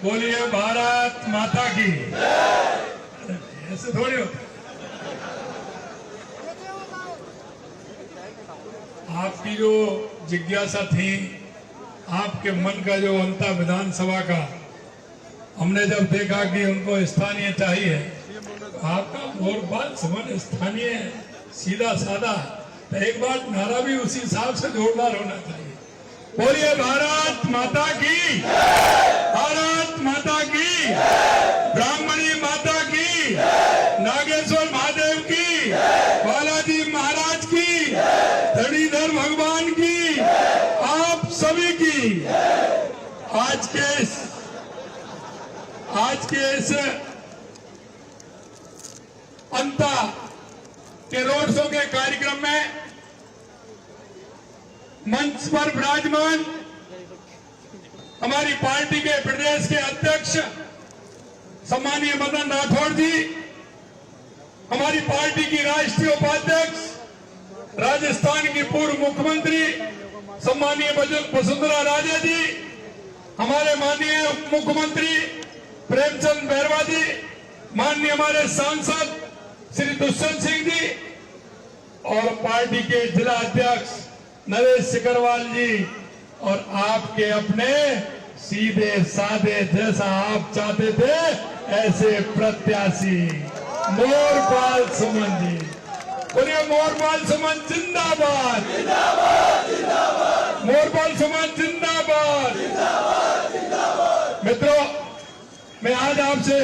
बोलिए भारत माता की। ऐसे थोड़ी होता। आपकी जो जिज्ञासा थी, आपके मन का जो अंता विधानसभा का, हमने जब देखा कि उनको स्थानीय चाहिए, आपका मोरबाल समन स्थानीय सीधा साधा, तो एक बार नारा भी उसी हिसाब से जोरदार होना चाहिए। बोलिए भारत माता की, भारत माता की, ब्राह्मणी माता की, नागेश्वर महादेव की, बालाजी महाराज की, धड़ीधर भगवान की, आप सभी की। आज के इस अंता के रोड शो के कार्यक्रम में मंच पर विराजमान हमारी पार्टी के प्रदेश के अध्यक्ष सम्मानीय मदन राठौड़ जी, हमारी पार्टी की राष्ट्रीय उपाध्यक्ष, राजस्थान की पूर्व मुख्यमंत्री सम्मानीय वसुंधरा राजे जी, हमारे माननीय मुख्यमंत्री प्रेमचंद बैरवा जी, माननीय हमारे सांसद श्री दुष्यंत सिंह जी और पार्टी के जिला अध्यक्ष नरेश सिकरवाल जी, और आपके अपने सीधे साधे जैसा आप चाहते थे ऐसे प्रत्याशी मोरपाल सुमन जी। बोलिए मोरपाल सुमन जिंदाबाद, मोरपाल सुमन जिंदाबाद। मित्रों, मैं आज आपसे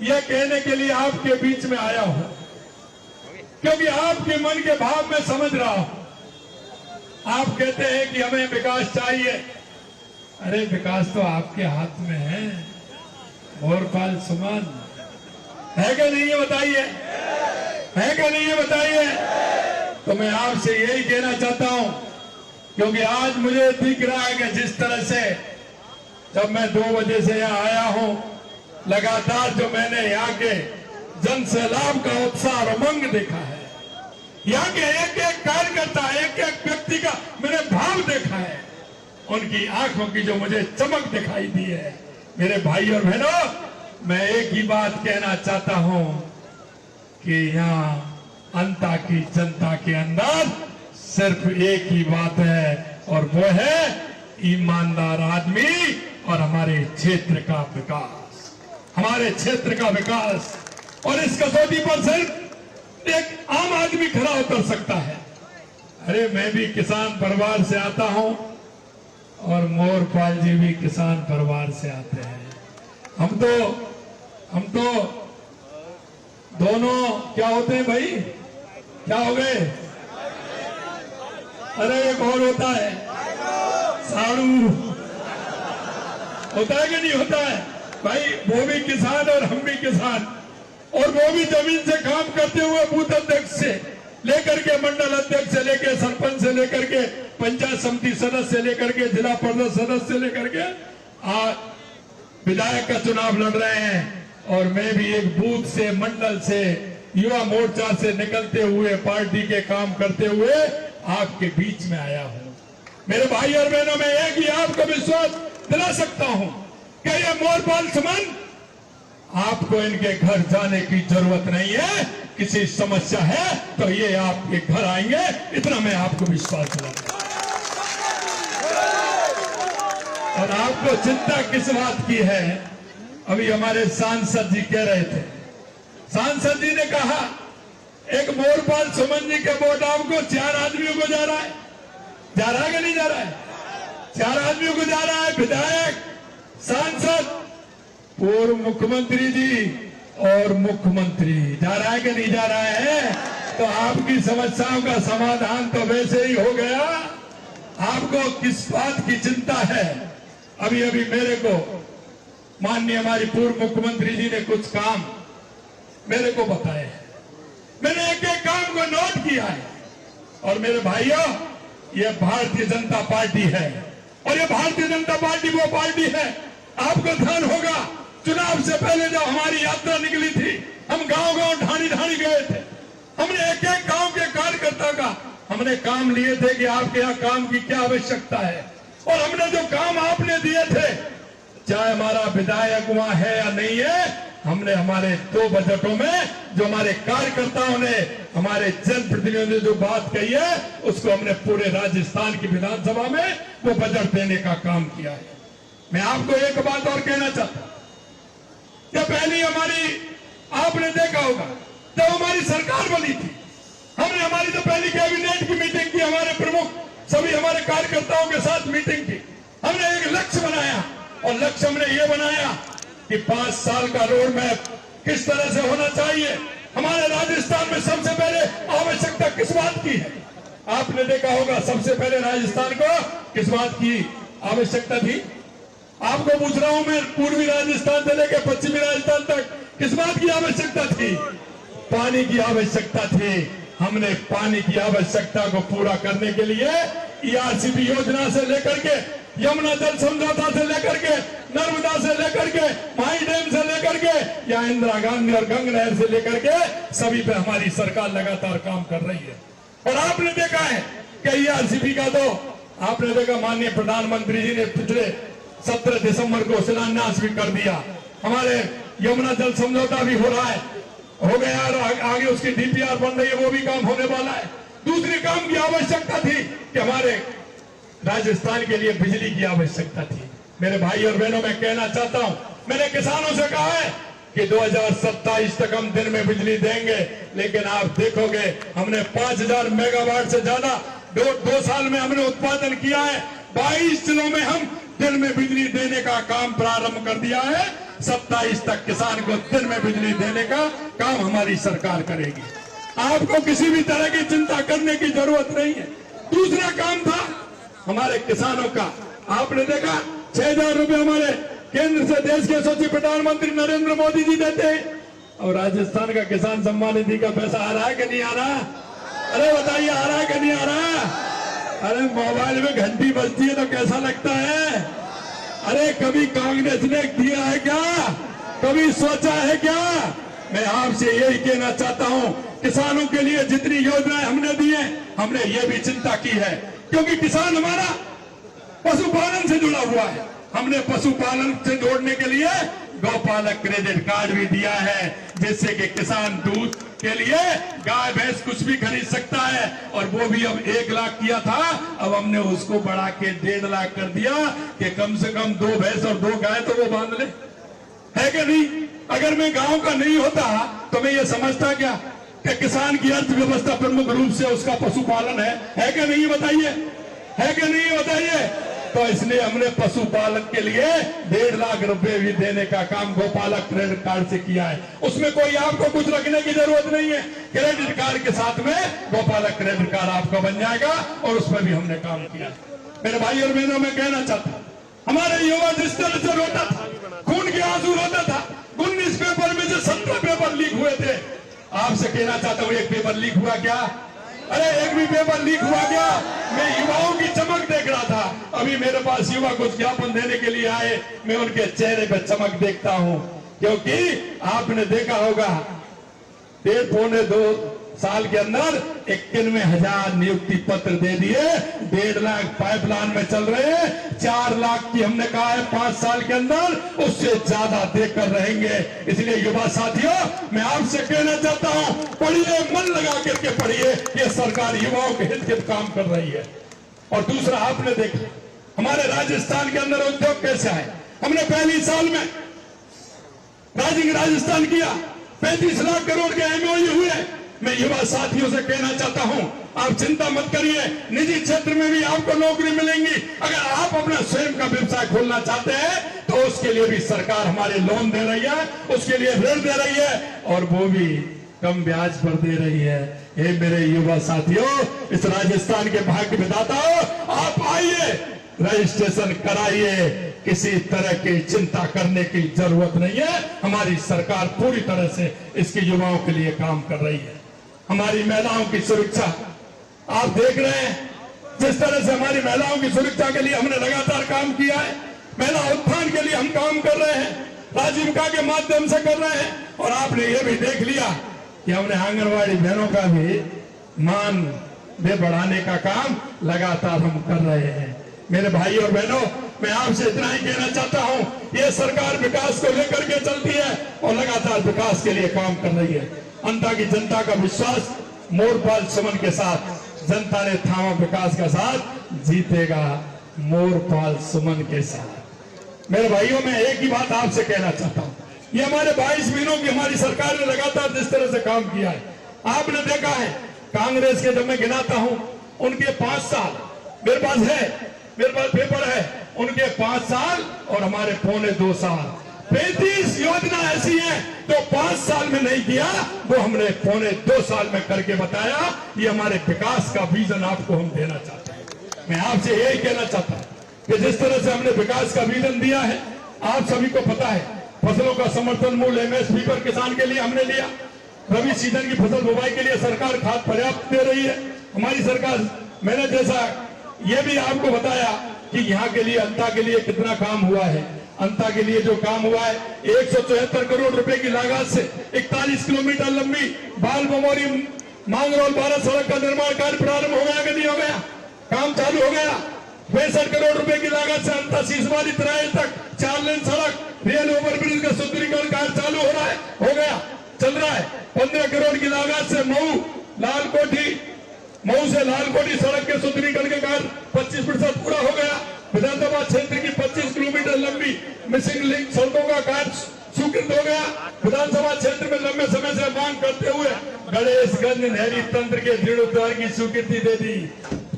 यह कहने के लिए आपके बीच में आया हूं क्योंकि आपके मन के भाव में समझ रहा हूं। आप कहते हैं कि हमें विकास चाहिए। अरे विकास तो आपके हाथ में है मोरपाल सुमन, है क्या नहीं है बताइए, है क्या नहीं है बताइए। तो मैं आपसे यही कहना चाहता हूं क्योंकि आज मुझे दिख रहा है कि जिस तरह से जब मैं 2 बजे से यहाँ आया हूं, लगातार जो मैंने यहाँ के जन सैलाब का उत्साह और उमंग देखा है, यहाँ के एक एक कार्यकर्ता, एक एक व्यक्ति का मैंने भाव देखा है, उनकी आंखों की जो मुझे चमक दिखाई दी है। मेरे भाई और बहनों, मैं एक ही बात कहना चाहता हूं कि यहाँ अंता की जनता के अंदर सिर्फ एक ही बात है और वो है ईमानदार आदमी और हमारे क्षेत्र का विकास, हमारे क्षेत्र का विकास। और इस कसौटी पर सिर्फ एक आम आदमी खड़ा उतर सकता है। अरे मैं भी किसान परिवार से आता हूं और मोरपाल जी भी किसान परिवार से आते हैं। हम तो दोनों क्या होते हैं भाई, क्या हो गए? अरे एक और होता है साड़ू, होता है कि नहीं होता है भाई? वो भी किसान और हम भी किसान, और वो भी जमीन से काम करते हुए बूथ अध्यक्ष से लेकर के मंडल अध्यक्ष से लेकर सरपंच से लेकर के पंचायत समिति सदस्य से लेकर के जिला परिषद सदस्य से लेकर के आज विधायक का चुनाव लड़ रहे हैं। और मैं भी एक बूथ से, मंडल से, युवा मोर्चा से निकलते हुए, पार्टी के काम करते हुए आपके बीच में आया हूं। मेरे भाई और बहनों, मैं एक ही आपको विश्वास दिला सकता हूं कि ये मोरपाल सुमन, आपको इनके घर जाने की जरूरत नहीं है। किसी समस्या है तो ये आपके घर आएंगे, इतना मैं आपको विश्वास दिलाता हूं। और आपको चिंता किस बात की है? अभी हमारे सांसद जी कह रहे थे, सांसद जी ने कहा एक मोरपाल सुमन जी के वोट आपको 4 आदमियों को जा रहा है। जा रहा है कि नहीं जा रहा है? 4 आदमियों को जा रहा है, विधायक, सांसद, पूर्व मुख्यमंत्री जी और मुख्यमंत्री। जा रहा है कि नहीं जा रहा है? तो आपकी समस्याओं का समाधान तो वैसे ही हो गया। आपको किस बात की चिंता है? अभी अभी मेरे को माननीय हमारी पूर्व मुख्यमंत्री जी ने कुछ काम मेरे को बताए, मैंने एक एक काम को नोट किया है। और मेरे भाइयों, ये भारतीय जनता पार्टी है और ये भारतीय जनता पार्टी वो पार्टी है, आपको ध्यान होगा चुनाव से पहले जब हमारी यात्रा निकली थी, हम गांव-गांव, ढाणी-ढाणी गए थे। हमने एक एक गांव के कार्यकर्ता का हमने काम लिए थे कि आपके यहाँ काम की क्या आवश्यकता है, और हमने जो काम आपने दिए थे चाहे हमारा विधायक वहां है या नहीं है, हमने हमारे 2 बजटों में जो हमारे कार्यकर्ताओं ने, हमारे जनप्रतिनिधियों ने जो बात कही है, उसको हमने पूरे राजस्थान की विधानसभा में वो बजट देने का काम किया है। मैं आपको एक बात और कहना चाहता हूं कि पहली हमारी, आपने देखा होगा जब हमारी सरकार बनी थी, हमने हमारी तो पहली कैबिनेट की मीटिंग की, हमारे प्रमुख सभी हमारे कार्यकर्ताओं के साथ मीटिंग की। हमने एक लक्ष्य बनाया और लक्ष्य हमने ये बनाया कि 5 साल का रोड मैप किस तरह से होना चाहिए। हमारे राजस्थान में सबसे पहले आवश्यकता किस बात की है? आपने देखा होगा सबसे पहले राजस्थान को किस बात की आवश्यकता थी? आपको पूछ रहा हूं मैं, पूर्वी राजस्थान से लेकर पश्चिमी राजस्थान तक किस बात की आवश्यकता थी? पानी की आवश्यकता थी। हमने पानी की आवश्यकता को पूरा करने के लिए ERCP योजना से लेकर के, यमुना जल समझौता से लेकर के, नर्मदा से लेकर के, माई डैम से लेकर के, या इंदिरा गांधी और गंगा नहर से लेकर के, सभी पे हमारी सरकार लगातार काम कर रही है। और आपने देखा है कि ERCP का तो आपने देखा, माननीय प्रधानमंत्री जी ने पिछले 17 दिसंबर को शिलान्यास भी कर दिया। हमारे यमुना जल समझौता भी हो रहा है, हो गया, और आगे उसकी DPR बन रही है, वो भी काम होने वाला है। दूसरी काम की आवश्यकता थी कि हमारे राजस्थान के लिए बिजली की आवश्यकता थी। मेरे भाई और बहनों, मैं कहना चाहता हूं, मैंने किसानों से कहा है कि 2027 तक हम दिन में बिजली देंगे, लेकिन आप देखोगे हमने 5000 मेगावाट से ज्यादा दो साल में हमने उत्पादन किया है। 22 जिलों में हम दिन में बिजली देने का काम प्रारंभ कर दिया है। 27 तक किसान को दिन में बिजली देने का काम हमारी सरकार करेगी। आपको किसी भी तरह की चिंता करने की जरूरत नहीं है। दूसरा काम था हमारे किसानों का, आपने देखा 6000 रुपए हमारे केंद्र से देश के यशस्वी प्रधानमंत्री नरेंद्र मोदी जी देते हैं, और राजस्थान का किसान सम्मान निधि का पैसा आ रहा है कि नहीं आ रहा? अरे बताइए, आ रहा है कि नहीं आ रहा? अरे मोबाइल में घंटी बजती है तो कैसा लगता है? अरे कभी कांग्रेस ने दिया है क्या? कभी सोचा है क्या? मैं आपसे यही कहना चाहता हूं, किसानों के लिए जितनी योजनाएं हमने दी है, हमने ये भी चिंता की है, क्योंकि किसान हमारा पशुपालन से जुड़ा हुआ है। हमने पशुपालन से जोड़ने के लिए गौपालक क्रेडिट कार्ड भी दिया है, जिससे कि किसान दूध के लिए गाय भैंस कुछ भी खरीद सकता है। और वो भी अब 1 लाख किया था, अब हमने उसको बढ़ा के 1.5 लाख कर दिया कि कम से कम 2 भैंस और 2 गाय तो वो बांध ले, है कि नहीं? अगर मैं गांव का नहीं होता तो मैं ये समझता क्या कि किसान की अर्थव्यवस्था प्रमुख रूप से उसका पशुपालन है कि नहीं? बताइए, है कि नहीं? बताइए। तो इसलिए हमने पशुपालन के लिए 1.5 लाख रुपए भी देने का काम गोपालक क्रेडिट कार्ड से किया है। उसमें कोई आपको कुछ रखने की जरूरत नहीं है। क्रेडिट कार्ड के साथ में गोपालक क्रेडिट कार्ड आपका बन जाएगा, और उसमें भी हमने काम किया। मेरे भाई और बहनों, मैं कहना चाहता हूं, हमारे युवा जिस तरह से रोता था, खून के आंसू रोता था, 19 पेपर में से 17 पेपर लीक हुए थे। आपसे कहना चाहता हूं, एक पेपर लीक हुआ क्या? अरे एक भी पेपर लीक हुआ क्या? मैं युवाओं की चमक देख रहा था। अभी मेरे पास युवा कुछ ज्ञापन देने के लिए आए, मैं उनके चेहरे पर चमक देखता हूं, क्योंकि आपने देखा होगा 1.5-2 साल के अंदर 91,000 नियुक्ति पत्र दे दिए, 1.5 लाख पाइपलाइन में चल रहे हैं, 4 लाख की हमने कहा है 5 साल के अंदर, उससे ज्यादा देकर रहेंगे। इसलिए युवा साथियों, मैं आपसे कहना चाहता हूं, पढ़िए, मन लगा करके पढ़िए, ये सरकार युवाओं के हित के काम कर रही है। और दूसरा, आपने देखा हमारे राजस्थान के अंदर उद्योग कैसे आए। हमने पहली साल में राजस्थान किया, 35 लाख करोड़ के MOU हुए। मैं युवा साथियों से कहना चाहता हूं, आप चिंता मत करिए, निजी क्षेत्र में भी आपको नौकरी मिलेंगी। अगर आप अपना स्वयं का व्यवसाय खोलना चाहते हैं तो उसके लिए भी सरकार हमारे लोन दे रही है, उसके लिए ऋण दे रही है, और वो भी कम ब्याज पर दे रही है। हे मेरे युवा साथियों, इस राजस्थान के भाग्य विधाताओं, आप आइए, रजिस्ट्रेशन कराइए, किसी तरह की चिंता करने की जरूरत नहीं है। हमारी सरकार पूरी तरह से इसके युवाओं के लिए काम कर रही है। हमारी महिलाओं की सुरक्षा आप देख रहे हैं, जिस तरह से हमारी महिलाओं की सुरक्षा के लिए हमने लगातार काम किया है। महिला उत्थान के लिए हम काम कर रहे हैं, राजीविका के माध्यम से कर रहे हैं। और आपने ये भी देख लिया कि हमने आंगनवाड़ी बहनों का भी मान बढ़ाने का काम लगातार हम कर रहे हैं। मेरे भाई और बहनों, मैं आपसे इतना ही कहना चाहता हूं, ये सरकार विकास को लेकर के चलती है और लगातार विकास के लिए काम कर रही है। अंता की जनता का विश्वास मोरपाल सुमन के साथ जनता ने थामा, विकास का साथ जीतेगा मोरपाल सुमन के साथ। मेरे भाइयों, मैं एक ही बात आपसे कहना चाहता हूं, ये हमारे 22 महीनों की हमारी सरकार ने लगातार जिस तरह से काम किया है, आपने देखा है कांग्रेस के जब मैं गिनाता हूं उनके 5 साल, मेरे पास पेपर है, उनके 5 साल और हमारे पौने 2 साल, 35 योजना ऐसी है जो 5 साल में नहीं किया, वो हमने पौने 2 साल में करके बताया। ये हमारे विकास का विजन आपको हम देना चाहते हैं। मैं आपसे यही कहना चाहता हूं कि जिस तरह से हमने विकास का विजन दिया है, आप सभी को पता है फसलों का समर्थन मूल्य एमएसपी पर किसान के लिए हमने लिया। रबी सीजन की फसल बुवाई के लिए सरकार खाद पर्याप्त दे रही है हमारी सरकार। मैंने जैसा ये भी आपको बताया कि यहाँ के लिए, अंता के लिए कितना काम हुआ है। अंता के लिए जो काम हुआ है, 174 करोड़ रुपए की लागत से 41 किलोमीटर लंबी बाल बमोरी मांगरोल भारत सड़क का निर्माण कार्य प्रारंभ हो गया कि नहीं हो गया? काम चालू हो गया। 65 करोड़ रुपए की लागत से अंता सीसवाली तराई तक 4 लेन सड़क, रेल ओवरब्रिज का सुदृढ़ीकरण कार्य चालू हो रहा है, हो गया, चल रहा है। 15 करोड़ की लागत से मऊ से लालकोटी सड़क के सुदृढ़ीकरण के कार्य 25% पूरा हो गया। विधानसभा क्षेत्र की 25 किलोमीटर लंबी मिसिंग लिंक सड़कों का कार्य स्वीकृत हो गया। विधानसभा क्षेत्र में लंबे समय से मांग करते हुए गणेशगंज नहरी तंत्र के जीर्णोद्धार की स्वीकृति दे दी।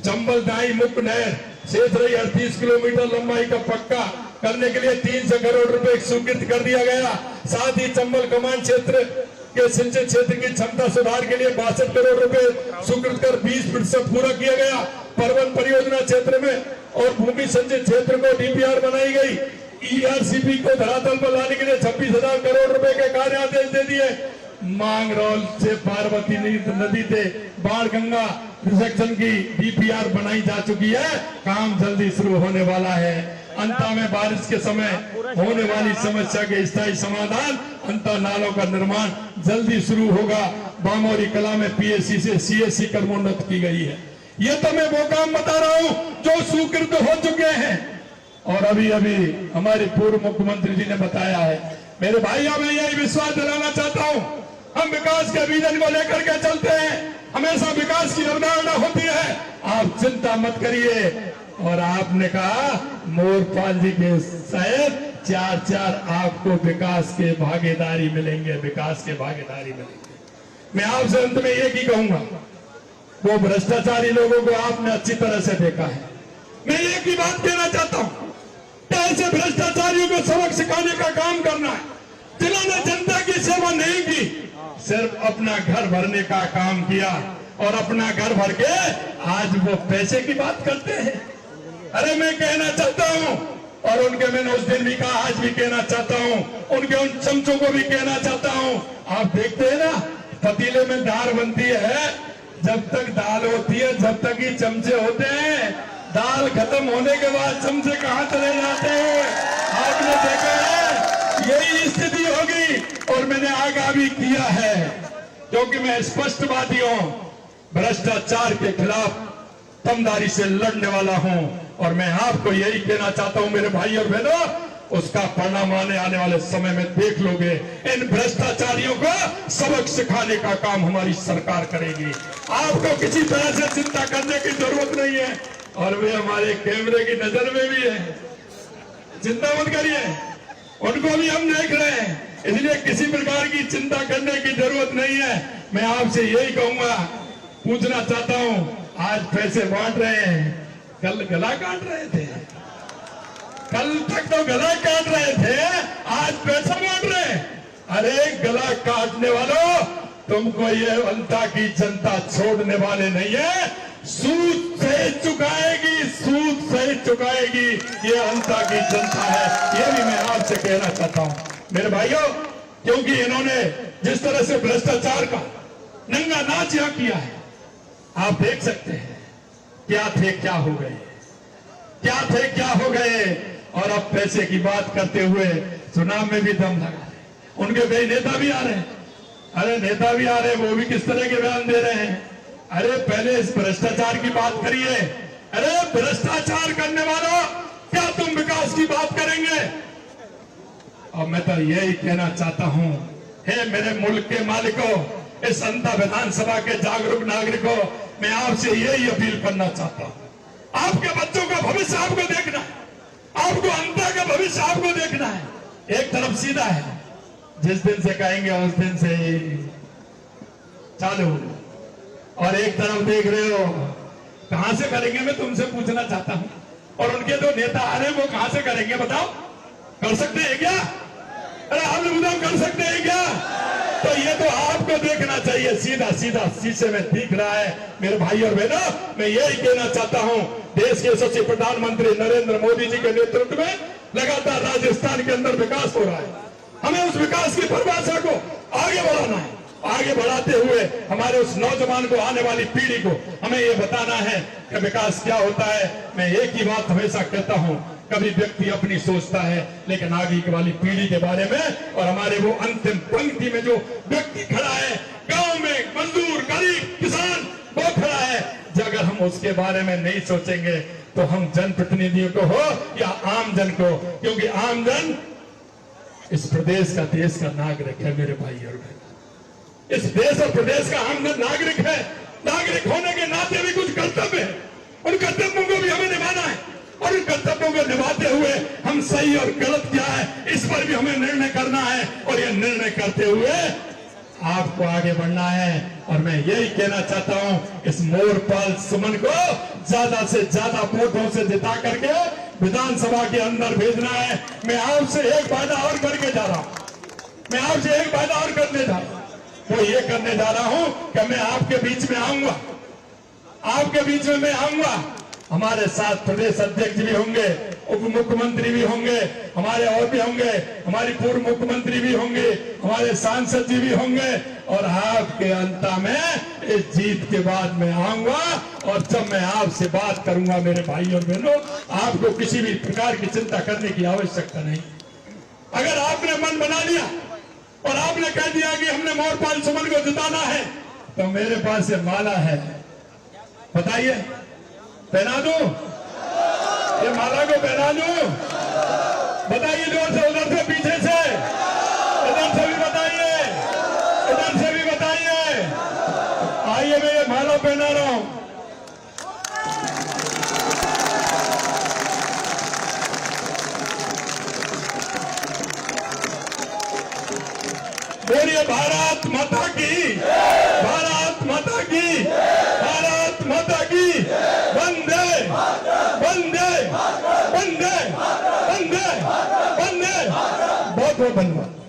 चंबल दाई मुख्य नहर शेष रही 38 किलोमीटर लंबाई का पक्का करने के लिए 300 करोड़ रुपए स्वीकृत कर दिया गया। साथ ही चंबल कमान क्षेत्र के सिंचाई क्षेत्र की क्षमता सुधार के लिए 62 करोड़ रुपए स्वीकृत कर 20% पूरा किया गया। पर्वत परियोजना क्षेत्र में और भूमि संचय क्षेत्र को डीपीआर बनाई गई। ईआरसीपी को धरातल पर लाने के लिए 26,000 करोड़ रुपए के कार्य आदेश दे दिए। मांगरोल से पार्वती नदी से बाढ़ गंगा रिसेक्शन की डीपीआर बनाई जा चुकी है, काम जल्दी शुरू होने वाला है। अंता में बारिश के समय होने वाली समस्या के स्थायी समाधान, अंता नालों का निर्माण जल्दी शुरू होगा। बामोरी कला में पीएससी से सीएससी कर्मोन्नत की गई है। ये तो मैं वो काम बता रहा हूं जो स्वीकृत हो चुके हैं और अभी अभी हमारे पूर्व मुख्यमंत्री जी ने बताया है। मेरे भाइयों, मैं यही विश्वास दिलाना चाहता हूं, हम विकास के विजन को लेकर के चलते हैं, हमेशा विकास की अवधारणा होती है। आप चिंता मत करिए। और आपने कहा मोरपाल जी के शायद 4 आपको विकास के भागीदारी मिलेंगे, विकास के भागीदारी मिलेंगे। मैं आपसे अंत में एक ही कहूंगा, वो भ्रष्टाचारी लोगों को आपने अच्छी तरह से देखा है। मैं एक ही बात कहना चाहता हूं, ऐसे भ्रष्टाचारियों को सबक सिखाने का काम करना है। जिन्होंने जनता की सेवा नहीं की, सिर्फ अपना घर भरने का काम किया और अपना घर भर के आज वो पैसे की बात करते हैं। अरे मैं कहना चाहता हूं, और उनके मैंने उस दिन भी कहा, आज भी कहना चाहता हूं, उनके उन चमचों को भी कहना चाहता हूं। आप देखते हैं ना, पतीले में दाल बनती है, जब तक दाल होती है जब तक ही चमचे होते हैं, दाल खत्म होने के बाद चमचे कहां चले जाते हैं? आपने देखा है, यही स्थिति होगी। और मैंने आगाह भी किया है, क्योंकि मैं स्पष्टवादी हूं, भ्रष्टाचार के खिलाफ दमदारी से लड़ने वाला हूं। और मैं आपको यही कहना चाहता हूं मेरे भाई और बहनों, उसका परिणाम आने वाले समय में देख लोगे। इन भ्रष्टाचारियों को सबक सिखाने का काम हमारी सरकार करेगी। आपको किसी तरह से चिंता करने की जरूरत नहीं है, और वे हमारे कैमरे की नजर में भी है, चिंता मत करिए, उनको भी हम देख रहे हैं, इसलिए किसी प्रकार की चिंता करने की जरूरत नहीं है। मैं आपसे यही कहूंगा, पूछना चाहता हूं, आज पैसे बांट रहे हैं, कल गला काट रहे थे, कल तक तो गला काट रहे थे, आज पैसा बांट रहे हैं। अरे गला काटने वालों, तुमको ये अंता की जनता छोड़ने वाले नहीं है। सूद सहित चुकाएगी, सूद सहित चुकाएगी, ये अंता की जनता है। ये भी मैं आपसे कहना चाहता हूं मेरे भाइयों, क्योंकि इन्होंने जिस तरह से भ्रष्टाचार का नंगा नाच यहां किया है, आप देख सकते हैं क्या थे क्या हो गए, क्या थे क्या हो गए। और अब पैसे की बात करते हुए चुनाव में भी दम लगा रहे, उनके कई नेता भी आ रहे हैं। अरे नेता भी आ रहे हैं, वो भी किस तरह के बयान दे रहे हैं। अरे पहले इस भ्रष्टाचार की बात करिए। अरे भ्रष्टाचार करने वालों, क्या तुम विकास की बात करेंगे। और मैं तो यही कहना चाहता हूं, हे मेरे मुल्क के मालिकों, इस अंता विधानसभा के जागरूक नागरिकों, मैं आपसे यही अपील करना चाहता हूं। आपके बच्चों का भविष्य आपको देखना है, आपको अंता का भविष्य आपको देखना है। एक तरफ सीधा है, जिस दिन से कहेंगे उस दिन से चालू, और एक तरफ देख रहे हो कहां से करेंगे, मैं तुमसे पूछना चाहता हूं। और उनके जो नेता आ रहे हैं वो कहां से करेंगे बताओ? कर सकते हैं क्या? अरे आप लोग बताओ, कर सकते हैं क्या? तो ये तो आपको देखना चाहिए, सीधा सीधा शीशे में दिख रहा है। मेरे भाई और बहनों, मैं यही कहना चाहता हूं, देश के यशस्वी प्रधानमंत्री नरेंद्र मोदी जी के नेतृत्व में लगातार राजस्थान के अंदर विकास हो रहा है। हमें उस विकास की परिभाषा को आगे बढ़ाना है। आगे बढ़ाते हुए हमारे उस नौजवान को, आने वाली पीढ़ी को हमें ये बताना है कि विकास क्या होता है। मैं एक ही बात हमेशा कहता हूं, कभी व्यक्ति अपनी सोचता है, लेकिन आगे वाली पीढ़ी के बारे में, और हमारे वो अंतिम पंक्ति में जो व्यक्ति खड़ा है, गांव में मजदूर, गरीब, किसान, वो खड़ा है, अगर हम उसके बारे में नहीं सोचेंगे तो हम जनप्रतिनिधियों को हो या आम जन को, क्योंकि आम जन इस प्रदेश का, देश का नागरिक है मेरे भाई और बहन। इस देश और प्रदेश का आम जन नागरिक है। नागरिक होने के नाते भी कुछ कर्तव्य है, उन कर्तव्यों को भी हमें निभाना है। और उन कर्तव्यों को निभाते हुए हम सही और गलत क्या है इस पर भी हमें निर्णय करना है। और ये निर्णय करते हुए आपको आगे बढ़ना है। और मैं यही कहना चाहता हूं, इस मोरपाल सुमन को ज्यादा से ज्यादा वोटों से जिता करके विधानसभा के अंदर भेजना है। मैं आपसे एक वादा और करके जा रहा हूं, मैं आपसे एक वादा और करने जा रहा हूं। वो ये करने जा रहा हूं कि मैं आपके बीच में आऊंगा, आपके बीच में मैं आऊंगा। हमारे साथ प्रदेश अध्यक्ष भी होंगे, उप मुख्यमंत्री भी होंगे, हमारे और भी होंगे, हमारी पूर्व मुख्यमंत्री भी होंगे, हमारे सांसद जी भी होंगे। और आपके अंत में इस जीत के बाद मैं आऊंगा। और जब मैं आपसे बात करूंगा मेरे भाई और बहनों, आपको किसी भी प्रकार की चिंता करने की आवश्यकता नहीं। अगर आपने मन बना लिया और आपने कह दिया कि हमने मोरपाल सुमन को जिताना है, तो मेरे पास ये माला है, बताइए पहना दूं? ये माला को पहना दूं? बताइए जोर से, उधर से, पीछे से, इधर से भी बताइए, इधर से भी बताइए। आइए, मैं ये माला पहना रहा हूं। बोलिए भारत माता की, भारत माता की, भारत माता की, वंदे वंदे वंदे वंदे वंदे। बहुत बहुत धन्यवाद।